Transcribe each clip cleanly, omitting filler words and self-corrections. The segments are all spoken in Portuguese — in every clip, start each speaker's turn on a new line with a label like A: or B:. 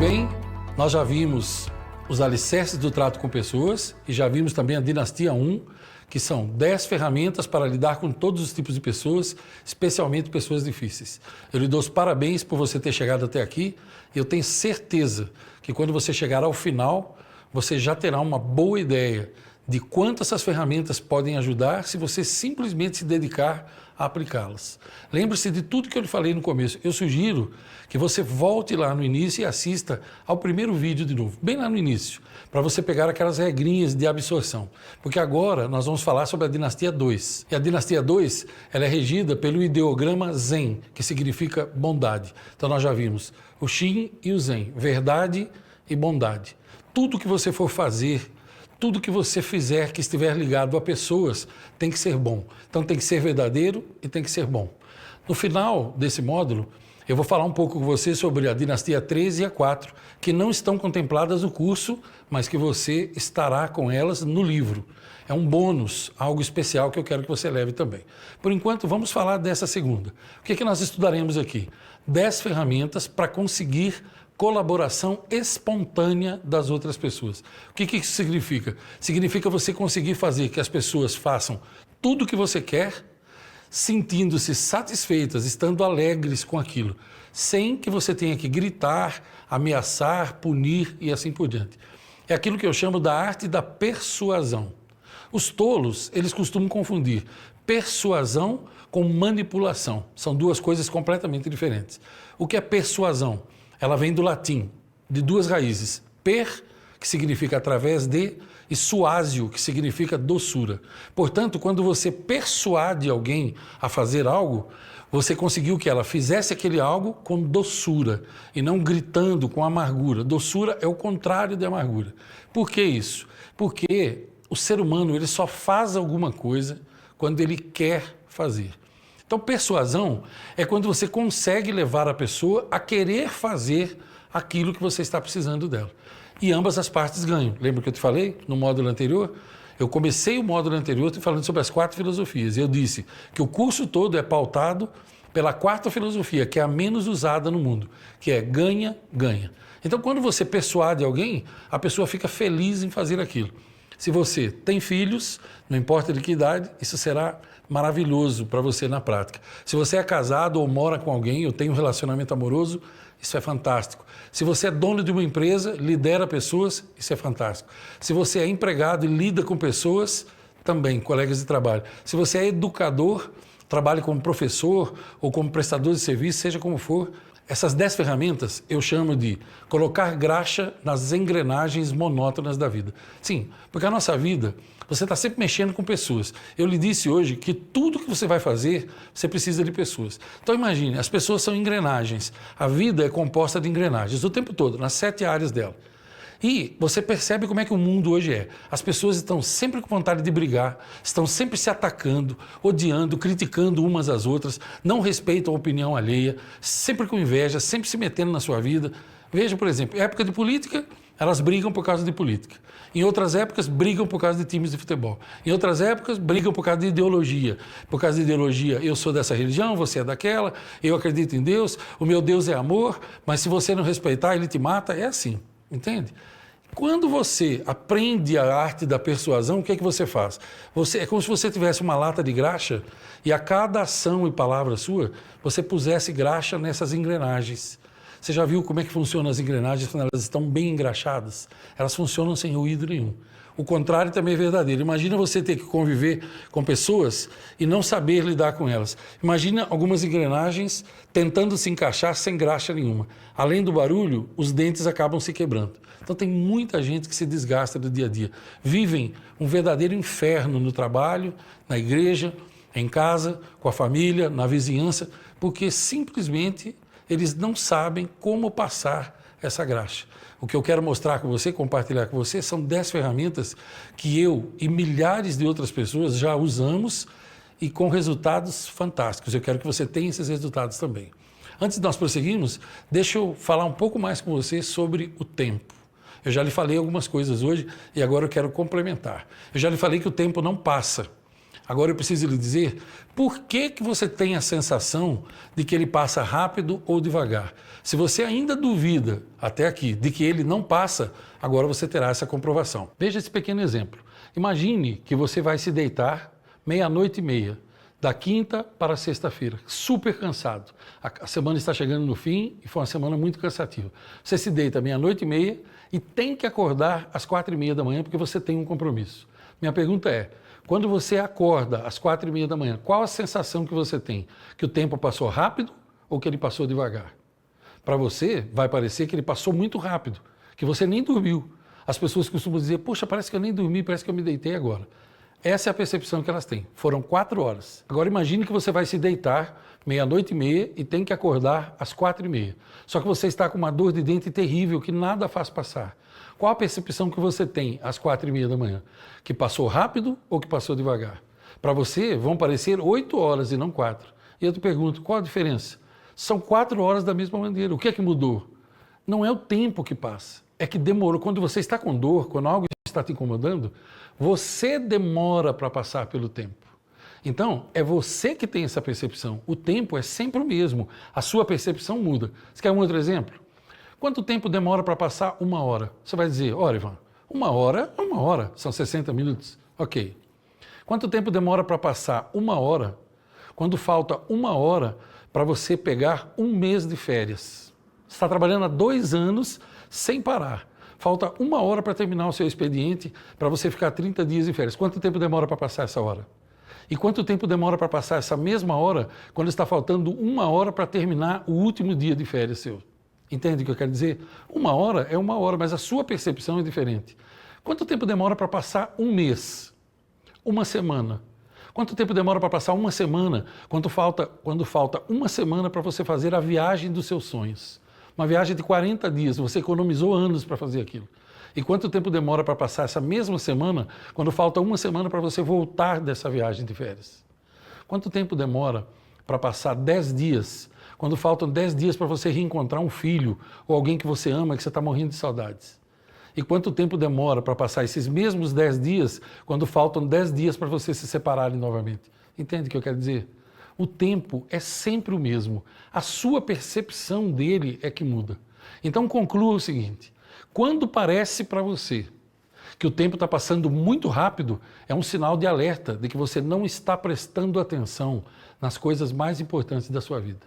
A: bem, nós já vimos os alicerces do trato com pessoas e já vimos também a Dinastia 1, que são 10 ferramentas para lidar com todos os tipos de pessoas, especialmente pessoas difíceis. Eu lhe dou os parabéns por você ter chegado até aqui e eu tenho certeza que quando você chegar ao final, você já terá uma boa ideia de quanto essas ferramentas podem ajudar se você simplesmente se dedicar a aplicá-las. Lembre-se de tudo que eu lhe falei no começo. Eu sugiro que você volte lá no início e assista ao primeiro vídeo de novo, bem lá no início, para você pegar aquelas regrinhas de absorção. Porque agora nós vamos falar sobre a Dinastia 2. E a Dinastia 2, ela é regida pelo ideograma Zen, que significa bondade. Então nós já vimos o Shin e o Zen, verdade e bondade. Tudo que você for fazer, tudo que você fizer que estiver ligado a pessoas tem que ser bom. Então tem que ser verdadeiro e tem que ser bom. No final desse módulo, eu vou falar um pouco com você sobre a Dinastia 3 e a 4, que não estão contempladas no curso, mas que você estará com elas no livro. É um bônus, algo especial que eu quero que você leve também. Por enquanto, vamos falar dessa segunda. O que é que nós estudaremos aqui? 10 ferramentas para conseguir colaboração espontânea das outras pessoas. O que isso significa? Significa você conseguir fazer que as pessoas façam tudo o que você quer, sentindo-se satisfeitas, estando alegres com aquilo, sem que você tenha que gritar, ameaçar, punir e assim por diante. É aquilo que eu chamo da arte da persuasão. Os tolos, eles costumam confundir persuasão com manipulação. São duas coisas completamente diferentes. O que é persuasão? Ela vem do latim, de duas raízes. Per, que significa através de, e suásio, que significa doçura. Portanto, quando você persuade alguém a fazer algo, você conseguiu que ela fizesse aquele algo com doçura e não gritando com amargura. Doçura é o contrário de amargura. Por que isso? Porque o ser humano ele só faz alguma coisa quando ele quer fazer. Então, persuasão é quando você consegue levar a pessoa a querer fazer aquilo que você está precisando dela. E ambas as partes ganham. Lembra que eu te falei no módulo anterior? Eu comecei o módulo anterior falando sobre as 4 filosofias. Eu disse que o curso todo é pautado pela 4ª filosofia, que é a menos usada no mundo, que é ganha, ganha. Então, quando você persuade alguém, a pessoa fica feliz em fazer aquilo. Se você tem filhos, não importa de que idade, isso será maravilhoso para você na prática. Se você é casado ou mora com alguém ou tem um relacionamento amoroso, isso é fantástico. Se você é dono de uma empresa, lidera pessoas, isso é fantástico. Se você é empregado e lida com pessoas, também, colegas de trabalho. Se você é educador, trabalhe como professor ou como prestador de serviço, seja como for, essas 10 ferramentas eu chamo de colocar graxa nas engrenagens monótonas da vida. Sim, porque a nossa vida, você está sempre mexendo com pessoas. Eu lhe disse hoje que tudo que você vai fazer, você precisa de pessoas. Então imagine, as pessoas são engrenagens. A vida é composta de engrenagens o tempo todo, nas 7 áreas dela. E você percebe como é que o mundo hoje é. As pessoas estão sempre com vontade de brigar, estão sempre se atacando, odiando, criticando umas às outras, não respeitam a opinião alheia, sempre com inveja, sempre se metendo na sua vida. Veja, por exemplo, época de política, elas brigam por causa de política. Em outras épocas, brigam por causa de times de futebol. Em outras épocas, brigam por causa de ideologia. Por causa de ideologia, eu sou dessa religião, você é daquela, eu acredito em Deus, o meu Deus é amor, mas se você não respeitar, ele te mata. É assim. Entende? Quando você aprende a arte da persuasão, o que é que você faz? É como se você tivesse uma lata de graxa e a cada ação e palavra sua, você pusesse graxa nessas engrenagens. Você já viu como é que funcionam as engrenagens quando elas estão bem engraxadas? Elas funcionam sem ruído nenhum. O contrário também é verdadeiro. Imagina você ter que conviver com pessoas e não saber lidar com elas. Imagina algumas engrenagens tentando se encaixar sem graxa nenhuma. Além do barulho, os dentes acabam se quebrando. Então tem muita gente que se desgasta do dia a dia. Vivem um verdadeiro inferno no trabalho, na igreja, em casa, com a família, na vizinhança, porque simplesmente eles não sabem como passar essa graxa. O que eu quero mostrar com você, compartilhar com você, são 10 ferramentas que eu e milhares de outras pessoas já usamos e com resultados fantásticos. Eu quero que você tenha esses resultados também. Antes de nós prosseguirmos, deixa eu falar um pouco mais com você sobre o tempo. Eu já lhe falei algumas coisas hoje e agora eu quero complementar. Eu já lhe falei que o tempo não passa. Agora eu preciso lhe dizer por que você tem a sensação de que ele passa rápido ou devagar. Se você ainda duvida, até aqui, de que ele não passa, agora você terá essa comprovação. Veja esse pequeno exemplo. Imagine que você vai se deitar 00:30, da quinta para sexta-feira, super cansado. A semana está chegando no fim e foi uma semana muito cansativa. Você se deita 00:30 e tem que acordar às 4:30 da manhã porque você tem um compromisso. Minha pergunta é, quando você acorda às 4:30 da manhã, qual a sensação que você tem? Que o tempo passou rápido ou que ele passou devagar? Para você, vai parecer que ele passou muito rápido, que você nem dormiu. As pessoas costumam dizer, poxa, parece que eu nem dormi, parece que eu me deitei agora. Essa é a percepção que elas têm. Foram 4 horas. Agora imagine que você vai se deitar 00:30 e tem que acordar às 4:30. Só que você está com uma dor de dente terrível que nada faz passar. Qual a percepção que você tem às 4:30 da manhã? Que passou rápido ou que passou devagar? Para você, vão parecer 8 horas e não 4. E eu te pergunto, qual a diferença? São 4 horas da mesma maneira. O que é que mudou? Não é o tempo que passa, é que demorou. Quando você está com dor, quando algo está te incomodando, você demora para passar pelo tempo. Então, é você que tem essa percepção. O tempo é sempre o mesmo. A sua percepção muda. Você quer um outro exemplo? Quanto tempo demora para passar 1 hora? Você vai dizer, olha, Ivan, 1 hora é 1 hora, são 60 minutos. Ok. Quanto tempo demora para passar 1 hora quando falta 1 hora para você pegar 1 mês de férias? Você está trabalhando há 2 anos sem parar. Falta 1 hora para terminar o seu expediente, para você ficar 30 dias de férias. Quanto tempo demora para passar essa hora? E quanto tempo demora para passar essa mesma hora quando está faltando 1 hora para terminar o último dia de férias seu? Entende o que eu quero dizer? 1 hora é 1 hora, mas a sua percepção é diferente. Quanto tempo demora para passar 1 mês? 1 semana? Quanto tempo demora para passar 1 semana quando falta 1 semana para você fazer a viagem dos seus sonhos? Uma viagem de 40 dias, você economizou anos para fazer aquilo. E quanto tempo demora para passar essa mesma semana quando falta 1 semana para você voltar dessa viagem de férias? Quanto tempo demora para passar 10 dias quando faltam 10 dias para você reencontrar um filho ou alguém que você ama, que você está morrendo de saudades? E quanto tempo demora para passar esses mesmos 10 dias quando faltam 10 dias para você se separarem novamente? Entende o que eu quero dizer? O tempo é sempre o mesmo. A sua percepção dele é que muda. Então conclua o seguinte, quando parece para você que o tempo está passando muito rápido, é um sinal de alerta de que você não está prestando atenção nas coisas mais importantes da sua vida.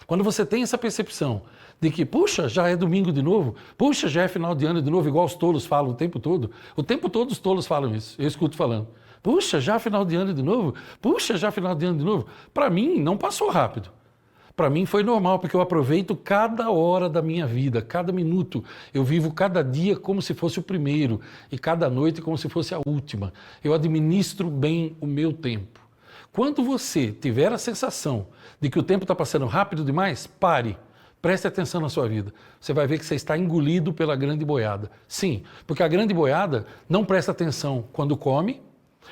A: Quando você tem essa percepção de que, puxa, já é domingo de novo, puxa, já é final de ano de novo, igual os tolos falam o tempo todo os tolos falam isso, eu escuto falando. Puxa, já é final de ano de novo, puxa, já é final de ano de novo. Para mim, não passou rápido. Para mim foi normal, porque eu aproveito cada hora da minha vida, cada minuto. Eu vivo cada dia como se fosse o primeiro e cada noite como se fosse a última. Eu administro bem o meu tempo. Quando você tiver a sensação de que o tempo está passando rápido demais, pare, preste atenção na sua vida. Você vai ver que você está engolido pela grande boiada. Sim, porque a grande boiada não presta atenção quando come,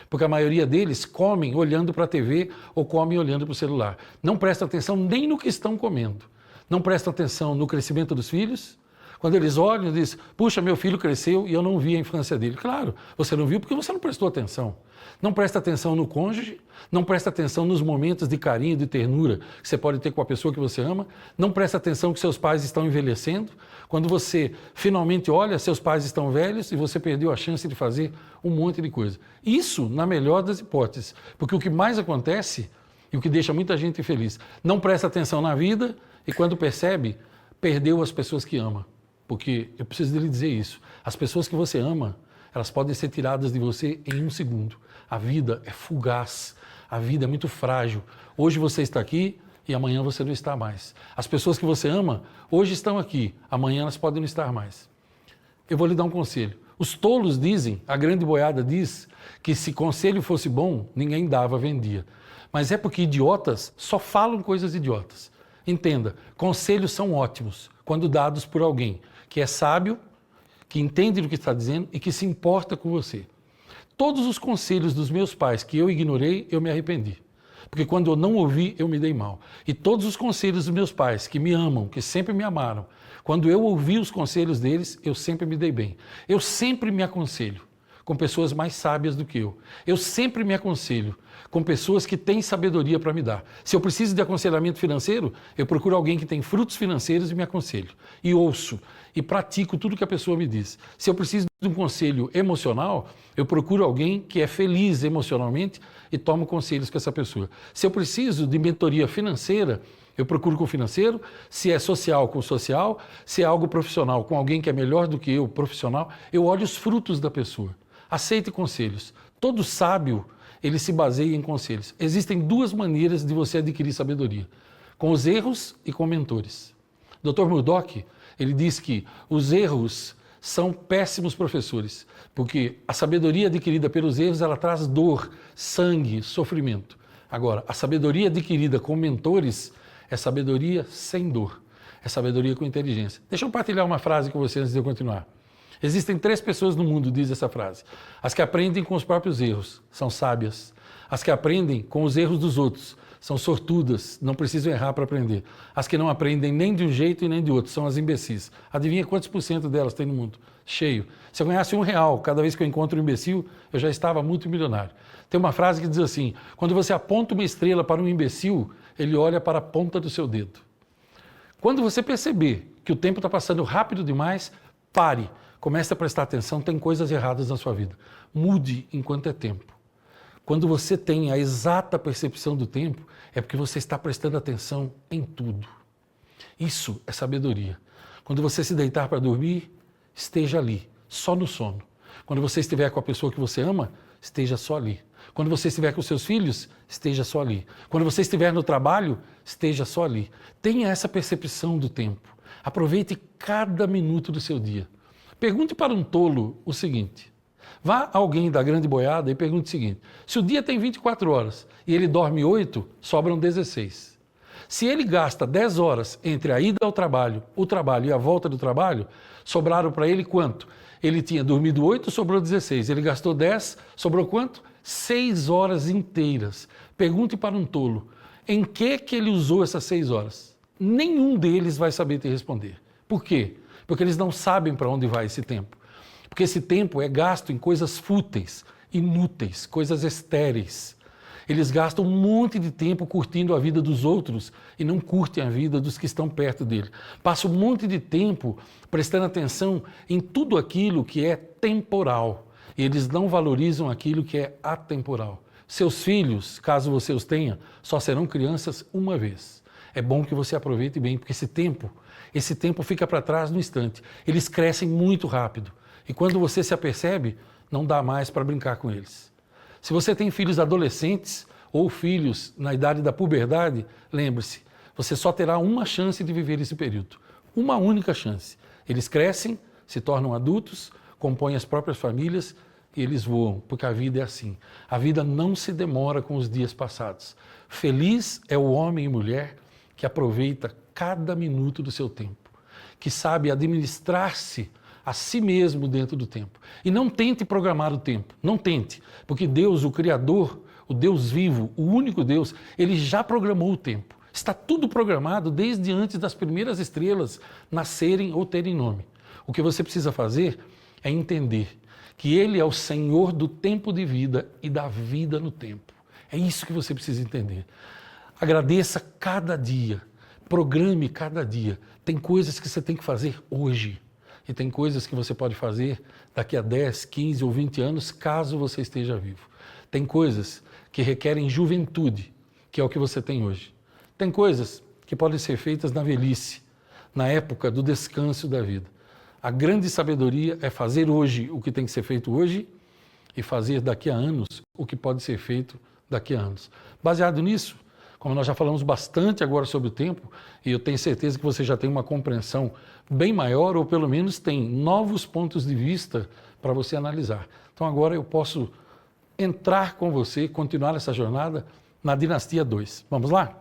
A: porque a maioria deles comem olhando para a TV ou comem olhando para o celular. Não presta atenção nem no que estão comendo. Não presta atenção no crescimento dos filhos. Quando eles olham e dizem, puxa, meu filho cresceu e eu não vi a infância dele. Claro, você não viu porque você não prestou atenção. Não presta atenção no cônjuge, não presta atenção nos momentos de carinho, de ternura que você pode ter com a pessoa que você ama, não presta atenção que seus pais estão envelhecendo. Quando você finalmente olha, seus pais estão velhos e você perdeu a chance de fazer um monte de coisa. Isso na melhor das hipóteses, porque o que mais acontece e o que deixa muita gente infeliz, não presta atenção na vida e quando percebe, perdeu as pessoas que ama. Porque eu preciso lhe dizer isso, as pessoas que você ama, elas podem ser tiradas de você em 1 segundo. A vida é fugaz, a vida é muito frágil. Hoje você está aqui e amanhã você não está mais. As pessoas que você ama, hoje estão aqui, amanhã elas podem não estar mais. Eu vou lhe dar um conselho. Os tolos dizem, a grande boiada diz, que se conselho fosse bom, ninguém dava, vendia. Mas é porque idiotas só falam coisas idiotas. Entenda, conselhos são ótimos quando dados por alguém que é sábio, que entende do que está dizendo e que se importa com você. Todos os conselhos dos meus pais que eu ignorei, eu me arrependi. Porque quando eu não ouvi, eu me dei mal. E todos os conselhos dos meus pais, que me amam, que sempre me amaram, quando eu ouvi os conselhos deles, eu sempre me dei bem. Eu sempre me aconselho. com pessoas mais sábias do que eu. Eu sempre me aconselho com pessoas que têm sabedoria para me dar. Se eu preciso de aconselhamento financeiro, eu procuro alguém que tem frutos financeiros e me aconselho. E ouço e pratico tudo que a pessoa me diz. Se eu preciso de um conselho emocional, eu procuro alguém que é feliz emocionalmente e tomo conselhos com essa pessoa. Se eu preciso de mentoria financeira, eu procuro com o financeiro, se é social com o social, se é algo profissional com alguém que é melhor do que eu, profissional, eu olho os frutos da pessoa. Aceite conselhos. Todo sábio, ele se baseia em conselhos. Existem duas maneiras de você adquirir sabedoria, com os erros e com mentores. Dr. Murdock, ele diz que os erros são péssimos professores, porque a sabedoria adquirida pelos erros, ela traz dor, sangue, sofrimento. Agora, a sabedoria adquirida com mentores é sabedoria sem dor, é sabedoria com inteligência. Deixa eu partilhar uma frase com você antes de eu continuar. Existem 3 pessoas no mundo, diz essa frase. As que aprendem com os próprios erros, são sábias. As que aprendem com os erros dos outros, são sortudas, não precisam errar para aprender. As que não aprendem nem de um jeito e nem de outro, são as imbecis. Adivinha quantos % delas tem no mundo? Cheio. Se eu ganhasse R$1 cada vez que eu encontro um imbecil, eu já estava multimilionário. Tem uma frase que diz assim, quando você aponta uma estrela para um imbecil, ele olha para a ponta do seu dedo. Quando você perceber que o tempo está passando rápido demais, pare. Comece a prestar atenção, tem coisas erradas na sua vida. Mude enquanto é tempo. Quando você tem a exata percepção do tempo, é porque você está prestando atenção em tudo. Isso é sabedoria. Quando você se deitar para dormir, esteja ali, só no sono. Quando você estiver com a pessoa que você ama, esteja só ali. Quando você estiver com seus filhos, esteja só ali. Quando você estiver no trabalho, esteja só ali. Tenha essa percepção do tempo. Aproveite cada minuto do seu dia. Pergunte para um tolo o seguinte, vá a alguém da grande boiada e pergunte o seguinte, se o dia tem 24 horas e ele dorme 8, sobram 16. Se ele gasta 10 horas entre a ida ao trabalho, o trabalho e a volta do trabalho, sobraram para ele quanto? Ele tinha dormido 8, sobrou 16. Ele gastou 10, sobrou quanto? 6 horas inteiras. Pergunte para um tolo, em que ele usou essas 6 horas? Nenhum deles vai saber te responder. Por quê? Porque eles não sabem para onde vai esse tempo. Porque esse tempo é gasto em coisas fúteis, inúteis, coisas estéreis. Eles gastam um monte de tempo curtindo a vida dos outros e não curtem a vida dos que estão perto dele. Passam um monte de tempo prestando atenção em tudo aquilo que é temporal. E eles não valorizam aquilo que é atemporal. Seus filhos, caso você os tenha, só serão crianças uma vez. É bom que você aproveite bem, porque esse tempo fica para trás no instante. Eles crescem muito rápido. E quando você se apercebe, não dá mais para brincar com eles. Se você tem filhos adolescentes ou filhos na idade da puberdade, lembre-se, você só terá uma chance de viver esse período. Uma única chance. Eles crescem, se tornam adultos, compõem as próprias famílias e eles voam, porque a vida é assim. A vida não se demora com os dias passados. Feliz é o homem e mulher que aproveita cada minuto do seu tempo, que sabe administrar-se a si mesmo dentro do tempo. E não tente programar o tempo, não tente, porque Deus, o Criador, o Deus vivo, o único Deus, ele já programou o tempo. Está tudo programado desde antes das primeiras estrelas nascerem ou terem nome. O que você precisa fazer é entender que Ele é o Senhor do tempo de vida e da vida no tempo. É isso que você precisa entender. Agradeça cada dia, programe cada dia. Tem coisas que você tem que fazer hoje e tem coisas que você pode fazer daqui a 10, 15 ou 20 anos, caso você esteja vivo. Tem coisas que requerem juventude, que é o que você tem hoje. Tem coisas que podem ser feitas na velhice, na época do descanso da vida. A grande sabedoria é fazer hoje o que tem que ser feito hoje e fazer daqui a anos o que pode ser feito daqui a anos. Baseado nisso, como nós já falamos bastante agora sobre o tempo, e eu tenho certeza que você já tem uma compreensão bem maior, ou pelo menos tem novos pontos de vista para você analisar. Então agora eu posso entrar com você, continuar essa jornada na Dinastia 2. Vamos lá?